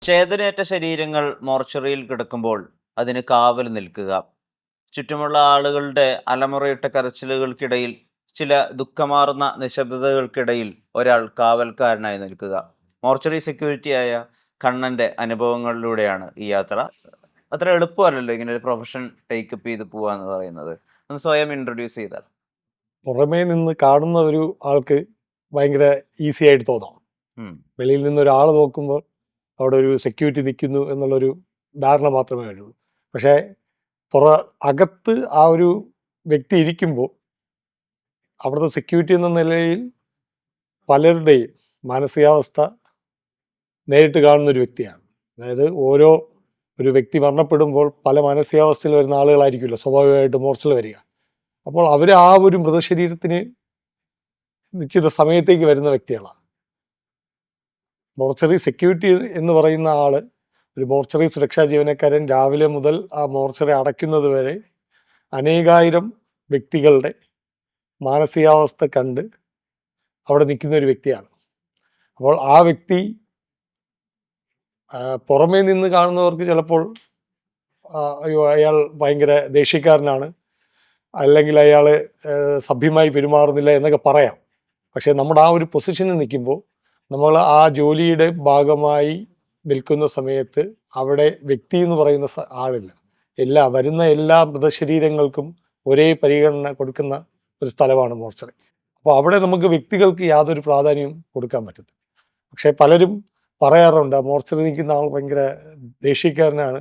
ചേതനയേറ്റ ശരീരങ്ങൾ മോർച്ചറിയിൽ കിടക്കുമ്പോൾ അതിന് കാവൽ നിൽക്കുക. ചുറ്റുമുള്ള ആളുകളുടെ അലമുറയിട്ട കരച്ചിലുകൾക്കിടയിൽ, ചില ദുഃഖമാർന്ന നിശബ്ദതകൾക്കിടയിൽ ഒരാൾ കാവൽക്കാരനായി നിൽക്കുക. മോർച്ചറി സെക്യൂരിറ്റിയായ കണ്ണൻ്റെ അനുഭവങ്ങളിലൂടെയാണ് ഈ യാത്ര. അത്ര എളുപ്പമല്ലല്ലോ ഇങ്ങനെ ഒരു പ്രൊഫഷൻ ടേക്കപ്പ് ചെയ്ത് പോവുക എന്ന് പറയുന്നത്. ഒന്ന് സ്വയം ഇൻട്രൊഡ്യൂസ് ചെയ്താൽ. പുറമേ നിന്ന് കാണുന്ന ഒരു ആൾക്ക് ഭയങ്കര ഈസി ആയിട്ട് തോന്നാം. ഉം. വെളിയിൽ നിന്ന് ഒരാൾ നോക്കുമ്പോൾ അവിടെ ഒരു സെക്യൂരിറ്റി നിൽക്കുന്നു എന്നുള്ളൊരു ധാരണ മാത്രമേ ഉള്ളൂ. പക്ഷേ അകത്ത് ആ ഒരു വ്യക്തി ഇരിക്കുമ്പോൾ അവിടുത്തെ സെക്യൂരിറ്റി എന്ന നിലയിൽ പലരുടെയും മാനസികാവസ്ഥ നേരിട്ട് കാണുന്ന ഒരു വ്യക്തിയാണ്. അതായത് ഒരു വ്യക്തി മരണപ്പെടുമ്പോൾ പല മാനസികാവസ്ഥയിൽ വരുന്ന ആളുകളായിരിക്കുമല്ലോ സ്വാഭാവികമായിട്ട് മോർച്ചറിൽ വരിക. അപ്പോൾ അവർ ആ ഒരു മൃതശരീരത്തിന് നിശ്ചിത സമയത്തേക്ക് വരുന്ന വ്യക്തികളാണ്. മോർച്ചറി സെക്യൂരിറ്റി എന്ന് പറയുന്ന ആള് ഒരു മോർച്ചറി സുരക്ഷാ ജീവനക്കാരൻ രാവിലെ മുതൽ ആ മോർച്ചറി അടയ്ക്കുന്നത് വരെ അനേകായിരം വ്യക്തികളുടെ മാനസികാവസ്ഥ കണ്ട് അവിടെ നിൽക്കുന്ന ഒരു വ്യക്തിയാണ്. അപ്പോൾ ആ വ്യക്തി പുറമേ നിന്ന് കാണുന്നവർക്ക് ചിലപ്പോൾ അയ്യോ അയാൾ ഭയങ്കര ദേഷ്യക്കാരനാണ്, അല്ലെങ്കിൽ അയാൾ സഭ്യമായി പെരുമാറുന്നില്ല എന്നൊക്കെ പറയാം. പക്ഷെ നമ്മുടെ ആ ഒരു പൊസിഷനിൽ നിൽക്കുമ്പോൾ നമ്മൾ ആ ജോലിയുടെ ഭാഗമായി നിൽക്കുന്ന സമയത്ത് അവിടെ വ്യക്തി എന്ന് പറയുന്ന ആളില്ല. വരുന്ന എല്ലാ മൃതശരീരങ്ങൾക്കും ഒരേ പരിഗണന കൊടുക്കുന്ന ഒരു സ്ഥലമാണ് മോർച്ചറി. അപ്പോൾ അവിടെ നമുക്ക് വ്യക്തികൾക്ക് യാതൊരു പ്രാധാന്യവും കൊടുക്കാൻ പറ്റത്തില്ല. പക്ഷെ പലരും പറയാറുണ്ട് മോർച്ചറി നിൽക്കുന്ന ആൾ ഭയങ്കര ദേഷ്യക്കാരനാണ്,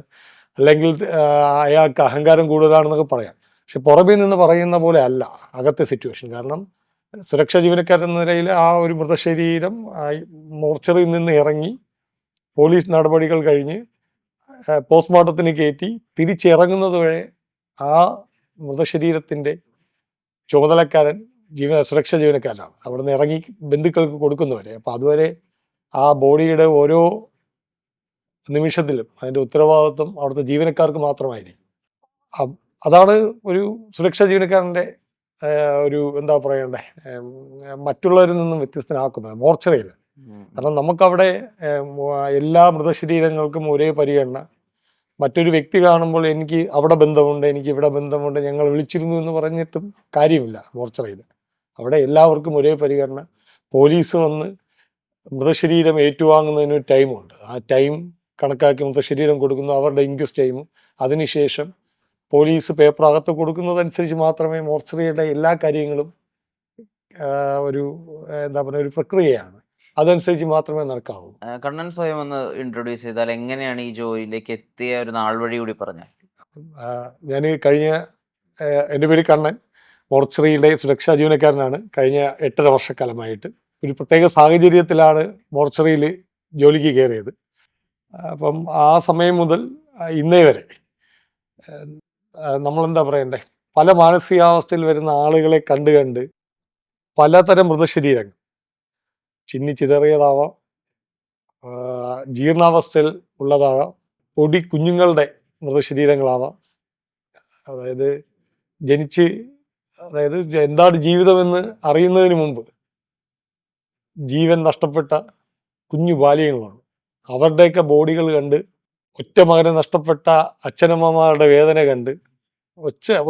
അല്ലെങ്കിൽ അയാൾക്ക് അഹങ്കാരം കൂടുതലാണെന്നൊക്കെ പറയാം. പക്ഷെ പുറമേ നിന്ന് പറയുന്ന പോലെ അല്ല അകത്തെ സിറ്റുവേഷൻ. കാരണം സുരക്ഷാ ജീവനക്കാരെന്ന നിലയിൽ ആ ഒരു മൃതശരീരം മോർച്ചറിയിൽ നിന്ന് ഇറങ്ങി പോലീസ് നടപടികൾ കഴിഞ്ഞ് പോസ്റ്റ്മോർട്ടത്തിന് കയറ്റി തിരിച്ചിറങ്ങുന്നത് വരെ ആ മൃതശരീരത്തിൻ്റെ ചുമതലക്കാരൻ സുരക്ഷാ ജീവനക്കാരനാണ്. അവിടെ നിന്ന് ഇറങ്ങി ബന്ധുക്കൾക്ക് കൊടുക്കുന്നവരെ. അപ്പോൾ അതുവരെ ആ ബോഡിയുടെ ഓരോ നിമിഷത്തിലും അതിൻ്റെ ഉത്തരവാദിത്വം അവിടുത്തെ ജീവനക്കാർക്ക് മാത്രമായിരിക്കും. അതാണ് ഒരു സുരക്ഷാ ജീവനക്കാരൻ്റെ ഒരു എന്താ പറയണ്ടേ, മറ്റുള്ളവരിൽ നിന്നും വ്യത്യസ്തനാക്കുന്നത് മോർച്ചറിയിൽ. കാരണം നമുക്കവിടെ എല്ലാ മൃതശരീരങ്ങൾക്കും ഒരേ പരിഗണന. മറ്റൊരു വ്യക്തി കാണുമ്പോൾ എനിക്ക് അവിടെ ബന്ധമുണ്ട്, എനിക്ക് ഇവിടെ ബന്ധമുണ്ട്, ഞങ്ങൾ വിളിച്ചിരുന്നു എന്ന് പറഞ്ഞിട്ടും കാര്യമില്ല. മോർച്ചറിയിൽ അവിടെ എല്ലാവർക്കും ഒരേ പരിഗണന. പോലീസ് വന്ന് മൃതശരീരം ഏറ്റുവാങ്ങുന്നതിന് ഒരു ടൈമുണ്ട്. ആ ടൈം കണക്കാക്കി മൃതശരീരം കൊടുക്കുന്നു, അവരുടെ ഇൻക്വസ്റ്റ് ടൈമും. അതിനുശേഷം പോലീസ് പേപ്പർ അകത്ത് കൊടുക്കുന്നതനുസരിച്ച് മാത്രമേ മോർച്ചറിയുടെ എല്ലാ കാര്യങ്ങളും ഒരു എന്താ പറയുക ഒരു പ്രക്രിയയാണ്. അതനുസരിച്ച് മാത്രമേ നടക്കാവൂ. കണ്ണൻ സ്വയം ഒന്ന് ഇൻട്രൊഡ്യൂസ് ചെയ്താൽ എങ്ങനെയാണ് ഈ ജോലിയിലേക്ക് എത്തിയ ഒരു നാൾ വഴി കൂടി പറഞ്ഞാൽ. ഞാൻ എൻ്റെ പേര് കണ്ണൻ, മോർച്ചറിയുടെ സുരക്ഷാ ജീവനക്കാരനാണ്. കഴിഞ്ഞ 8.5 വർഷക്കാലമായിട്ട് ഒരു പ്രത്യേക സാഹചര്യത്തിലാണ് മോർച്ചറിയിൽ ജോലിക്ക് കയറിയത്. അപ്പം ആ സമയം മുതൽ ഇന്നേ വരെ നമ്മളെന്താ പറയണ്ടേ, പല മാനസികാവസ്ഥയിൽ വരുന്ന ആളുകളെ കണ്ട് പലതരം മൃതശരീരങ്ങൾ, ചിന്നിച്ചിതറിയതാവാം, ജീർണാവസ്ഥയിൽ ഉള്ളതാകാം, പൊടി കുഞ്ഞുങ്ങളുടെ മൃതശരീരങ്ങളാവാം. അതായത് എന്താണ് ജീവിതമെന്ന് അറിയുന്നതിന് മുമ്പ് ജീവൻ നഷ്ടപ്പെട്ട കുഞ്ഞു ബാല്യങ്ങളാണ്. അവരുടെയൊക്കെ ബോഡികൾ കണ്ട്, ഒറ്റ മകനെ നഷ്ടപ്പെട്ട അച്ഛനമ്മമാരുടെ വേദന കണ്ട്,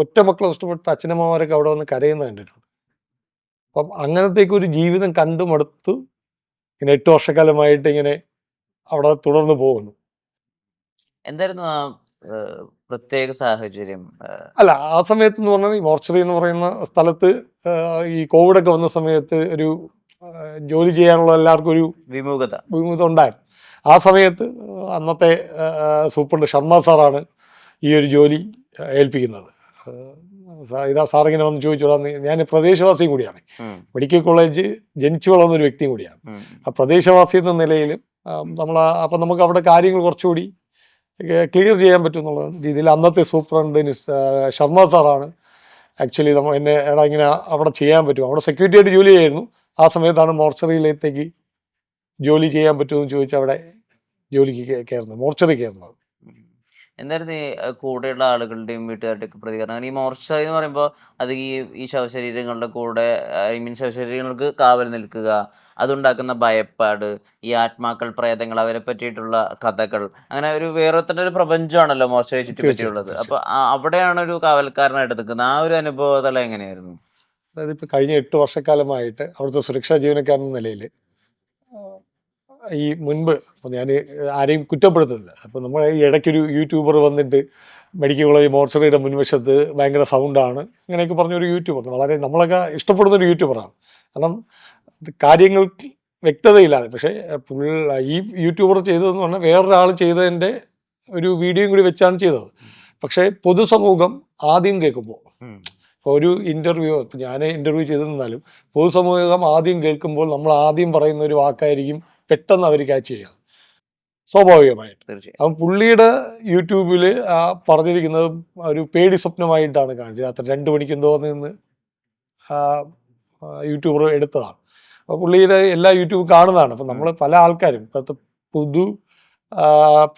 ഒറ്റ മക്കളെ നഷ്ടപ്പെട്ട അച്ഛനമ്മമാരൊക്കെ അവിടെ വന്ന് കരയുന്ന കണ്ടിട്ടുണ്ട്. അപ്പം അങ്ങനത്തേക്ക് ഒരു ജീവിതം കണ്ടു മടുത്തു ഇങ്ങനെ 8 വർഷക്കാലമായിട്ട് ഇങ്ങനെ അവിടെ തുടർന്ന് പോകുന്നു. എന്തായിരുന്നു ആ പ്രത്യേക സാഹചര്യം? അല്ല, ആ സമയത്ത് എന്ന് പറഞ്ഞാൽ ഈ മോർച്ചറി എന്ന് പറയുന്ന സ്ഥലത്ത് ഈ കോവിഡൊക്കെ വന്ന സമയത്ത് ഒരു ജോലി ചെയ്യാനുള്ള എല്ലാവർക്കും ഒരു വിമുഖത ഉണ്ടായിരുന്നു. ആ സമയത്ത് അന്നത്തെ സൂപ്രണ്ട് ശർമ്മ സാറാണ് ഈ ഒരു ജോലി ഏൽപ്പിക്കുന്നത്. സാറിങ്ങനെ വന്ന് ചോദിച്ചോളാം. ഞാൻ പ്രദേശവാസിയും കൂടിയാണ്, മെഡിക്കൽ കോളേജ് ജനിച്ചു വളർന്ന ഒരു വ്യക്തിയും കൂടിയാണ്. ആ പ്രദേശവാസി എന്ന നിലയിൽ അപ്പം നമുക്ക് അവിടെ കാര്യങ്ങൾ കുറച്ചുകൂടി ക്ലിയർ ചെയ്യാൻ പറ്റും എന്നുള്ള രീതിയിൽ അന്നത്തെ സൂപ്രണ്ട് ശർമ്മ സാറാണ് ആക്ച്വലി എന്നെ ഇങ്ങനെ അവിടെ ചെയ്യാൻ പറ്റും, അവിടെ സെക്യൂരിറ്റി ആയിട്ട് ജോലി ചെയ്യായിരുന്നു. ആ സമയത്താണ് മോർച്ചറിയിലേക്ക് ജോലി ചെയ്യാൻ പറ്റുമെന്ന് ചോദിച്ചാൽ അവിടെ ജോലിക്ക് കയറുന്നത്, മോർച്ചറി കയറുന്നത്. എന്തായിരുന്നു ഈ കൂടെയുള്ള ആളുകളുടെയും വീട്ടുകാരുടെയൊക്കെ പ്രതികരണം? കാരണം ഈ മോർച്ചറി എന്ന് പറയുമ്പോൾ അത് ഈ ശവശരീരങ്ങളുടെ കൂടെ ശവശരീരങ്ങൾക്ക് കാവൽ നിൽക്കുക, അതുണ്ടാക്കുന്ന ഭയപ്പാട്, ഈ ആത്മാക്കൾ, പ്രേതങ്ങൾ അവരെ പറ്റിയിട്ടുള്ള കഥകൾ, അങ്ങനെ ഒരു വേറെ തന്നെ ഒരു പ്രപഞ്ചമാണല്ലോ മോർച്ചറിയെ തീർച്ചയായിട്ടും ചുറ്റിപ്പറ്റിയുള്ളത്. അപ്പൊ തീർച്ചയായിട്ടും. അവിടെയാണ് ഒരു കാവൽക്കാരനായിട്ട് നിൽക്കുന്നത്. ആ ഒരു അനുഭവതലം എങ്ങനെയായിരുന്നു? അതായത് ഇപ്പൊ കഴിഞ്ഞ 8 വർഷക്കാലമായിട്ട് അവിടുത്തെ സുരക്ഷാ ജീവനക്കാരൻ എന്ന നിലയിൽ ഈ മുൻപ് അപ്പോൾ ഞാൻ ആരെയും കുറ്റപ്പെടുത്തുന്നില്ല. അപ്പോൾ നമ്മൾ ഈ ഇടയ്ക്കൊരു യൂട്യൂബർ വന്നിട്ട് മെഡിക്കൽ കോളേജ് മോർച്ചറിയുടെ മുൻവശത്ത് ഭയങ്കര സൗണ്ടാണ് അങ്ങനെയൊക്കെ പറഞ്ഞൊരു യൂട്യൂബർ, വളരെ നമ്മളൊക്കെ ഇഷ്ടപ്പെടുന്നൊരു യൂട്യൂബറാണ്. കാരണം ഇത് കാര്യങ്ങൾക്ക് വ്യക്തതയില്ലാതെ, പക്ഷേ ഈ യൂട്യൂബർ ചെയ്തതെന്ന് പറഞ്ഞാൽ വേറൊരാൾ ചെയ്തതിൻ്റെ ഒരു വീഡിയോയും കൂടി വെച്ചാണ് ചെയ്തത്. പക്ഷേ പൊതുസമൂഹം ആദ്യം കേൾക്കുമ്പോൾ, ഇപ്പോൾ ഒരു ഇൻ്റർവ്യൂ ഇപ്പം ഞാൻ ഇൻ്റർവ്യൂ ചെയ്തിരുന്നാലും പൊതുസമൂഹം ആദ്യം കേൾക്കുമ്പോൾ നമ്മൾ ആദ്യം പറയുന്ന ഒരു വാക്കായിരിക്കും പെട്ടെന്ന് അവർ ക്യാച്ച് ചെയ്യുക, സ്വാഭാവികമായിട്ട്. തീർച്ചയായും. അപ്പം പുള്ളിയുടെ യൂട്യൂബിൽ പറഞ്ഞിരിക്കുന്നത് ഒരു പേടി സ്വപ്നമായിട്ടാണ് കാണിച്ചത്. രാത്രി 2 മണിക്ക് എന്തോ നിന്ന് യൂട്യൂബർ എടുത്തതാണ്. അപ്പോൾ പുള്ളിയുടെ എല്ലാ യൂട്യൂബും കാണുന്നതാണ്. അപ്പം നമ്മൾ പല ആൾക്കാരും ഇപ്പോഴത്തെ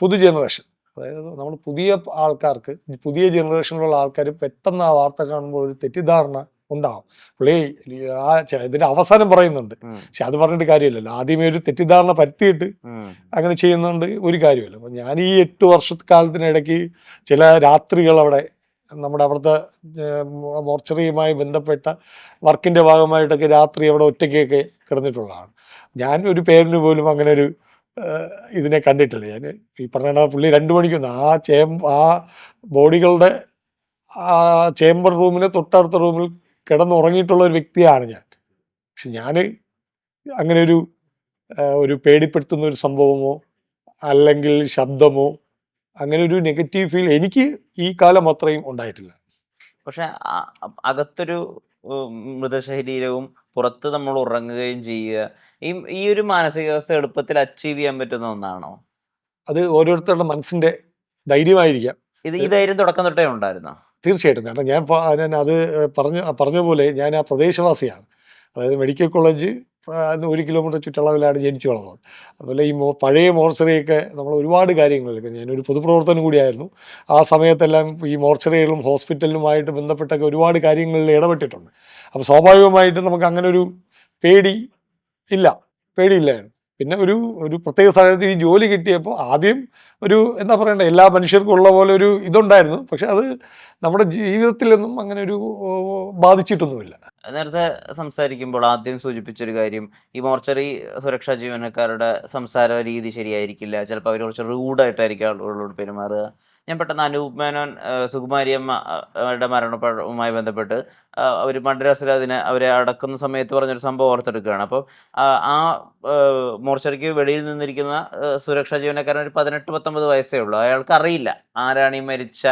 പുതു ജനറേഷൻ, അതായത് നമ്മൾ പുതിയ ആൾക്കാർക്ക്, പുതിയ ജനറേഷനിലുള്ള ആൾക്കാർ പെട്ടെന്ന് ആ വാർത്ത കാണുമ്പോൾ ഒരു തെറ്റിദ്ധാരണ ഉണ്ടാവും. പുള്ളി ഇതിന്റെ അവസാനം പറയുന്നുണ്ട്, പക്ഷെ അത് പറഞ്ഞിട്ട് കാര്യമില്ലല്ലോ. ആദ്യമേ ഒരു തെറ്റിദ്ധാരണ പരത്തിയിട്ട് അങ്ങനെ ചെയ്യുന്നുണ്ട് ഒരു കാര്യമില്ല. അപ്പം ഞാൻ ഈ 8 വർഷക്കാലത്തിനിടയ്ക്ക് ചില രാത്രികൾ അവിടെ നമ്മുടെ അവിടുത്തെ മോർച്ചറിയുമായി ബന്ധപ്പെട്ട വർക്കിന്റെ ഭാഗമായിട്ടൊക്കെ രാത്രി അവിടെ ഒറ്റയ്ക്കൊക്കെ കിടന്നിട്ടുള്ളതാണ്. ഞാൻ ഒരു പേരിന് പോലും അങ്ങനെ ഒരു ഇതിനെ കണ്ടിട്ടില്ല. ഞാൻ ഈ പറഞ്ഞ പുള്ളി 2 മണിക്കൊന്ന് ആ ബോഡികളുടെ ആ ചേംബർ റൂമിന് തൊട്ടടുത്ത റൂമിൽ കിടന്നുറങ്ങിയിട്ടുള്ള ഒരു വ്യക്തിയാണ് ഞാൻ. പക്ഷെ ഞാൻ അങ്ങനെ ഒരു പേടിപ്പെടുത്തുന്ന ഒരു സംഭവമോ അല്ലെങ്കിൽ ശബ്ദമോ അങ്ങനെ ഒരു നെഗറ്റീവ് ഫീൽ എനിക്ക് ഈ കാലം അത്രയും ഉണ്ടായിട്ടില്ല. പക്ഷെ അകത്തൊരു മൃതശരീരവും പുറത്ത് നമ്മൾ ഉറങ്ങുകയും ചെയ്യുക, ഈ ഒരു മാനസികാവസ്ഥ എളുപ്പത്തിൽ അച്ചീവ് ചെയ്യാൻ പറ്റുന്ന ഒന്നാണോ? അത് ഓരോരുത്തരുടെ മനസ്സിന്റെ ധൈര്യമായിരിക്കാം. ഈ ധൈര്യം തുടക്കം തൊട്ടേ ഉണ്ടായിരുന്നോ? തീർച്ചയായിട്ടും. കാരണം ഞാൻ അത് പറഞ്ഞ പോലെ ഞാൻ ആ പ്രദേശവാസിയാണ്. അതായത് മെഡിക്കൽ കോളേജ് 1 കിലോമീറ്റർ ചുറ്റളവിലാണ് ജനിച്ചു വളർന്നത്. അതുപോലെ ഈ പഴയ മോർച്ചറിയൊക്കെ നമ്മൾ ഒരുപാട് കാര്യങ്ങളിലൊക്കെ, ഞാനൊരു പൊതുപ്രവർത്തനം കൂടിയായിരുന്നു. ആ സമയത്തെല്ലാം ഈ മോർച്ചറികളും ഹോസ്പിറ്റലിലുമായിട്ട് ബന്ധപ്പെട്ടൊക്കെ ഒരുപാട് കാര്യങ്ങളിൽ ഇടപെട്ടിട്ടുണ്ട്. അപ്പോൾ സ്വാഭാവികമായിട്ടും നമുക്ക് അങ്ങനെ ഒരു പേടി പേടിയില്ലായിരുന്നു. പിന്നെ ഒരു പ്രത്യേക സാഹചര്യത്തിൽ ഈ ജോലി കിട്ടിയപ്പോൾ ആദ്യം എന്താ പറയണ്ടേ, എല്ലാ മനുഷ്യർക്കും ഉള്ള പോലെ ഒരു ഇതുണ്ടായിരുന്നു. പക്ഷെ അത് നമ്മുടെ ജീവിതത്തിലൊന്നും അങ്ങനെ ഒരു ബാധിച്ചിട്ടൊന്നുമില്ല. നേരത്തെ സംസാരിക്കുമ്പോൾ ആദ്യം സൂചിപ്പിച്ചൊരു കാര്യം, ഈ മോർച്ചറി സുരക്ഷാ ജീവനക്കാരുടെ സംസാര രീതി ശരിയായിരിക്കില്ല. ചിലപ്പോൾ അവർ കുറച്ച് റൂഡായിട്ടായിരിക്കും ആളുകളോട് പെരുമാറുക. ഞാൻ പെട്ടെന്ന് അനൂപ് മേനോൻ, സുകുമാരിയമ്മ യുടെ മരണവുമായി ബന്ധപ്പെട്ട് അവർ മദ്രാസിൽ അവരെ അടക്കുന്ന സമയത്ത് പറഞ്ഞൊരു സംഭവം ഓർത്തെടുക്കുകയാണ്. അപ്പോൾ ആ മോർച്ചറിക്ക് വെളിയിൽ നിന്നിരിക്കുന്ന സുരക്ഷാ ജീവനക്കാരൻ ഒരു 18-19 വയസ്സേ ഉള്ളൂ. അയാൾക്ക് അറിയില്ല ആരാണ് ഈ മരിച്ച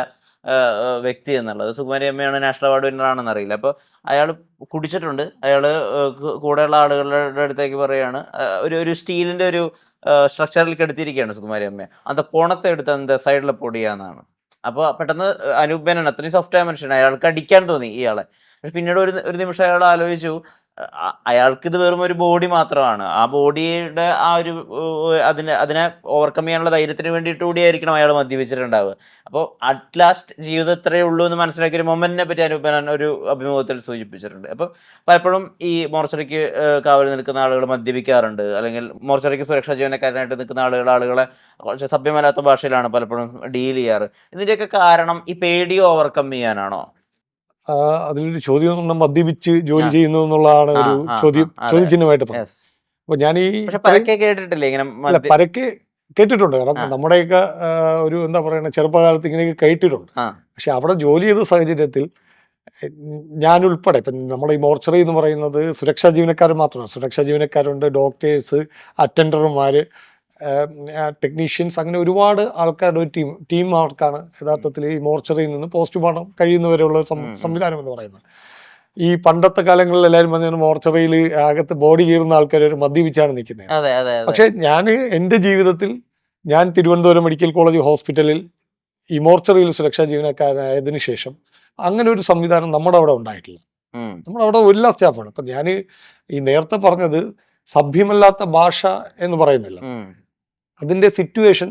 വ്യക്തി എന്നുള്ളത്. സുകുമാരി അമ്മയാണ് നാഷണൽ അവാർഡ് വിന്നർ ആണെന്ന് അറിയില്ല. അപ്പോൾ അയാൾ കുടിച്ചിട്ടുണ്ട്. അയാൾ കൂടെയുള്ള ആളുകളുടെ അടുത്തേക്ക് പറയാണ്, ഒരു സ്റ്റീലിൻ്റെ ഒരു സ്ട്രക്ചറിൽ കെടുത്തിയിരിക്കുകയാണ് സുകുമാരി അമ്മയെ. അത് പോണത്തെ എടുത്ത് എന്താ സൈഡിൽ പൊടിയാന്നാണ്. അപ്പോൾ പെട്ടെന്ന് അനൂപ് മേനോൻ അത്രയും സോഫ്റ്റായ മനുഷ്യനാണ്, അയാൾക്ക് അടിക്കാൻ തോന്നി ഇയാളെ. പക്ഷെ പിന്നീട് ഒരു നിമിഷം അയാൾ ആലോചിച്ചു, അയാൾക്കിത് വെറും ഒരു ബോഡി മാത്രമാണ്. ആ ബോഡിയുടെ ആ ഒരു അതിനെ ഓവർകം ചെയ്യാനുള്ള ധൈര്യത്തിന് വേണ്ടിയിട്ട് കൂടിയായിരിക്കണം അയാൾ മദ്യപിച്ചിട്ടുണ്ടാവുക. അപ്പോൾ അറ്റ് ലാസ്റ്റ് ജീവിതം ഇത്രയേ ഉള്ളൂ എന്ന് മനസ്സിലാക്കിയ ഒരു മൊമെന്റിനെ പറ്റി അനൂപ് മേനോൻ ഒരു അഭിമുഖത്തിൽ സൂചിപ്പിച്ചിട്ടുണ്ട്. അപ്പോൾ പലപ്പോഴും ഈ മോർച്ചറിക്ക് കാവൽ നിൽക്കുന്ന ആളുകൾ മദ്യപിക്കാറുണ്ട്, അല്ലെങ്കിൽ മോർച്ചറിക്ക് സുരക്ഷാ ജീവനക്കാരനായിട്ട് നിൽക്കുന്ന ആളുകളെ കുറച്ച് സഭ്യമല്ലാത്ത ഭാഷയിലാണ് പലപ്പോഴും ഡീൽ ചെയ്യാറ്. ഇതിൻ്റെയൊക്കെ കാരണം ഈ പേടി ഓവർകം ചെയ്യാനാണോ? അതിലൊരു ചോദ്യം മദ്യപിച്ച് ജോലി ചെയ്യുന്നു എന്നുള്ളതാണ് ഒരു ചോദ്യചിഹ്നമായിട്ട് പറഞ്ഞത്. യെസ്. അപ്പോൾ ഞാൻ പരക്കെ കേട്ടിട്ടില്ലേ ഇങ്ങനെ പരക്കെ കേട്ടിട്ടുണ്ട്. കാരണം നമ്മുടെയൊക്കെ ഒരു എന്താ പറയുക, ചെറുപ്പകാലത്ത് ഇങ്ങനെയൊക്കെ കേട്ടിട്ടുണ്ട്. പക്ഷെ അവിടെ ജോലി ചെയ്ത സാഹചര്യത്തിൽ ഞാൻ ഉൾപ്പെടെ, ഇപ്പം നമ്മുടെ ഈ മോർച്ചറി എന്ന് പറയുന്നത് സുരക്ഷാ ജീവനക്കാർ മാത്രമാണ്. സുരക്ഷാ ജീവനക്കാരുണ്ട്, ഡോക്ടേഴ്സ്, അറ്റൻഡർമാർ, ടെക്നീഷ്യൻസ്, അങ്ങനെ ഒരുപാട് ആൾക്കാരുടെ ഒരു ടീം ആൾക്കാണ് യഥാർത്ഥത്തിൽ ഈ മോർച്ചറിയിൽ നിന്ന് പോസ്റ്റ്മോർട്ടം കഴിയുന്നവരെയുള്ള സംവിധാനം എന്ന് പറയുന്നത്. ഈ പണ്ടത്തെ കാലങ്ങളിൽ എല്ലാവരും പറഞ്ഞ മോർച്ചറിയിൽ അകത്ത് ബോഡി കീറുന്ന ആൾക്കാർ മദ്യപിച്ചാണ് നിൽക്കുന്നത്. പക്ഷെ ഞാൻ എൻ്റെ ജീവിതത്തിൽ, ഞാൻ തിരുവനന്തപുരം മെഡിക്കൽ കോളേജ് ഹോസ്പിറ്റലിൽ ഈ മോർച്ചറിയിൽ സുരക്ഷാ ജീവനക്കാരായതിനു ശേഷം അങ്ങനെ ഒരു സംവിധാനം നമ്മുടെ അവിടെ ഉണ്ടായിട്ടില്ല. നമ്മുടെ അവിടെ എല്ലാ സ്റ്റാഫാണ്. അപ്പം ഞാൻ ഈ നേരത്തെ പറഞ്ഞത് സഭ്യമല്ലാത്ത ഭാഷ എന്ന് പറയുന്നില്ല, അതിൻ്റെ സിറ്റുവേഷൻ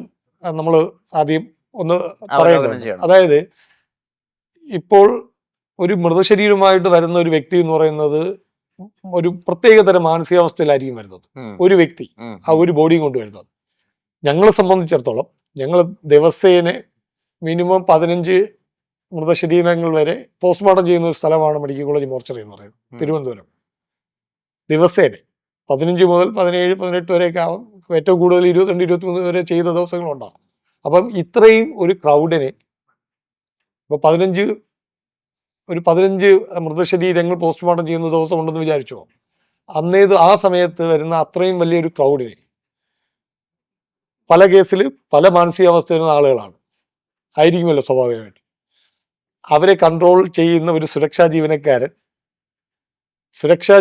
നമ്മൾ ആദ്യം ഒന്ന് അവലോകനം പറയുന്നുണ്ട്. ചെയ്യണം. അതായത് ഇപ്പോൾ ഒരു മൃതശരീരമായിട്ട് വരുന്ന ഒരു വ്യക്തി എന്ന് പറയുന്നത് ഒരു പ്രത്യേകതരം മാനസികാവസ്ഥയിലായിരിക്കും വരുന്നത്. ഉം, ഒരു വ്യക്തി ഉം, ആ ഒരു ബോഡിയും കൊണ്ടുവരുന്നത്. ഞങ്ങളെ സംബന്ധിച്ചിടത്തോളം ഞങ്ങൾ ദിവസേന മിനിമം 15 മൃതശരീരങ്ങൾ വരെ പോസ്റ്റ്മോർട്ടം ചെയ്യുന്ന ഒരു സ്ഥലമാണ് മെഡിക്കൽ കോളേജ് മോർച്ചറി എന്ന് പറയുന്നത്, ഉം. തിരുവനന്തപുരം. ദിവസേന 15 മുതൽ 17, 18 വരെയൊക്കെ ആവും. ഏറ്റവും കൂടുതൽ 22, 23 വരെ ചെയ്ത ദിവസങ്ങളുണ്ടാകും. അപ്പം ഇത്രയും ഒരു ക്രൗഡിനെ ഇപ്പോൾ 15 മൃതശരീരങ്ങൾ പോസ്റ്റ്മോർട്ടം ചെയ്യുന്ന ദിവസം ഉണ്ടെന്ന് വിചാരിച്ചോ. ആ സമയത്ത് വരുന്ന അത്രയും വലിയൊരു ക്രൗഡിനെ, പല കേസിൽ പല മാനസികാവസ്ഥ വരുന്ന ആളുകളാണ്, ആയിരിക്കുമല്ലോ സ്വാഭാവികമായിട്ട്. അവരെ കൺട്രോൾ ചെയ്യുന്ന ഒരു സുരക്ഷാ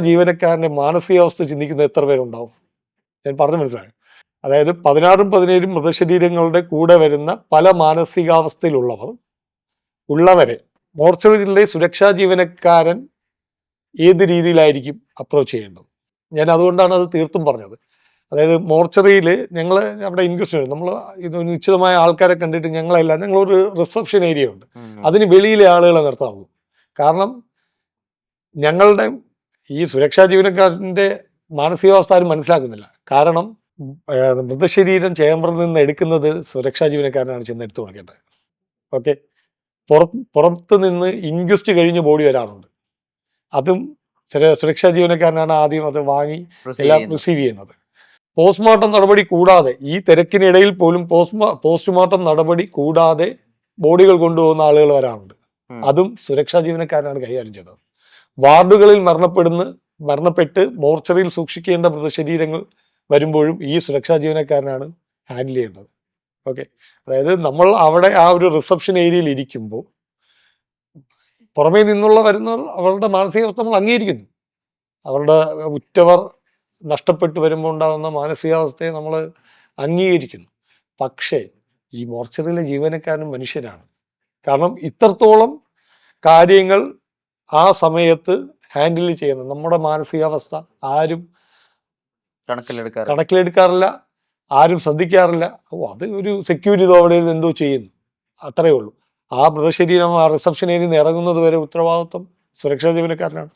ജീവനക്കാരൻ്റെ മാനസികാവസ്ഥ ചിന്തിക്കുന്ന എത്ര പേരുണ്ടാവും? ഞാൻ പറഞ്ഞു മനസ്സിലായി. അതായത് 16ഉം 17ഉം മൃതശരീരങ്ങളുടെ കൂടെ വരുന്ന പല മാനസികാവസ്ഥയിലുള്ളവരെ മോർച്ചറിയിലെ സുരക്ഷാ ജീവനക്കാരൻ ഏത് രീതിയിലായിരിക്കും അപ്രോച്ച് ചെയ്യേണ്ടത്? ഞാൻ അതുകൊണ്ടാണ് അത് തീർത്തും പറഞ്ഞത്. അതായത് മോർച്ചറിയിൽ ഞങ്ങൾ അവിടെ ഇൻക്വസ്റ്റ് നമ്മൾ ഇത് നിശ്ചിതമായ ആൾക്കാരെ കണ്ടിട്ട് ഞങ്ങളൊരു റിസപ്ഷൻ ഏരിയ ഉണ്ട്, അതിന് വെളിയിലെ ആളുകളെ നിർത്താവുള്ളൂ. കാരണം ഞങ്ങളുടെ ഈ സുരക്ഷാ ജീവനക്കാരൻ്റെ മാനസികാവസ്ഥ ആരും മനസ്സിലാക്കുന്നില്ല. കാരണം മൃതശരീരം ചേംബറിൽ നിന്ന് എടുക്കുന്നത് സുരക്ഷാ ജീവനക്കാരനാണ് ചെന്ന് എടുത്തു കൊടുക്കേണ്ടത്. ഓക്കെ, പുറത്ത് നിന്ന് ഇൻക്വസ്റ്റ് കഴിഞ്ഞ് ബോഡി വരാറുണ്ട്. അതും സുരക്ഷാ ജീവനക്കാരനാണ് ആദ്യം അത് വാങ്ങി എല്ലാം റിസീവ് ചെയ്യുന്നത്. പോസ്റ്റ്മോർട്ടം നടപടി കൂടാതെ, ഈ തിരക്കിനിടയിൽ പോലും പോസ്റ്റ്മോർട്ടം നടപടി കൂടാതെ ബോഡികൾ കൊണ്ടുപോകുന്ന ആളുകൾ വരാറുണ്ട്. അതും സുരക്ഷാ ജീവനക്കാരനാണ് കൈകാര്യം ചെയ്തത്. വാർഡുകളിൽ മരണപ്പെട്ട് മോർച്ചറിയിൽ സൂക്ഷിക്കേണ്ട മൃതശരീരങ്ങൾ വരുമ്പോഴും ഈ സുരക്ഷാ ജീവനക്കാരനാണ് ഹാൻഡിൽ ചെയ്യേണ്ടത്. ഓക്കെ, അതായത് നമ്മൾ അവിടെ ആ ഒരു റിസപ്ഷൻ ഏരിയയിൽ ഇരിക്കുമ്പോൾ പുറമേ നിന്നുള്ള വരുന്നവർ അവരുടെ മാനസികാവസ്ഥ നമ്മൾ അംഗീകരിക്കുന്നു. അവരുടെ ഉറ്റവർ നഷ്ടപ്പെട്ടു വരുമ്പോൾ ഉണ്ടാകുന്ന മാനസികാവസ്ഥയെ നമ്മൾ അംഗീകരിക്കുന്നു. പക്ഷേ ഈ മോർച്ചറിയിലെ ജീവനക്കാരനും മനുഷ്യരാണ്. കാരണം ഇത്രത്തോളം കാര്യങ്ങൾ ആ സമയത്ത് ഹാൻഡിൽ ചെയ്യുന്നത് നമ്മുടെ മാനസികാവസ്ഥ ആരും കണക്കിലെടുക്കാറില്ല, ആരും ശ്രദ്ധിക്കാറില്ല. അത് ഒരു സെക്യൂരിറ്റി അവിടെ എന്തോ ചെയ്യുന്നു, അത്രയേ ഉള്ളൂ. ആ മൃതശരീരം ആ റിസപ്ഷൻ ഏരിയയിൽ നിന്ന് ഇറങ്ങുന്നത് വരെ ഉത്തരവാദിത്വം സുരക്ഷാ ജീവനക്കാരനാണ്.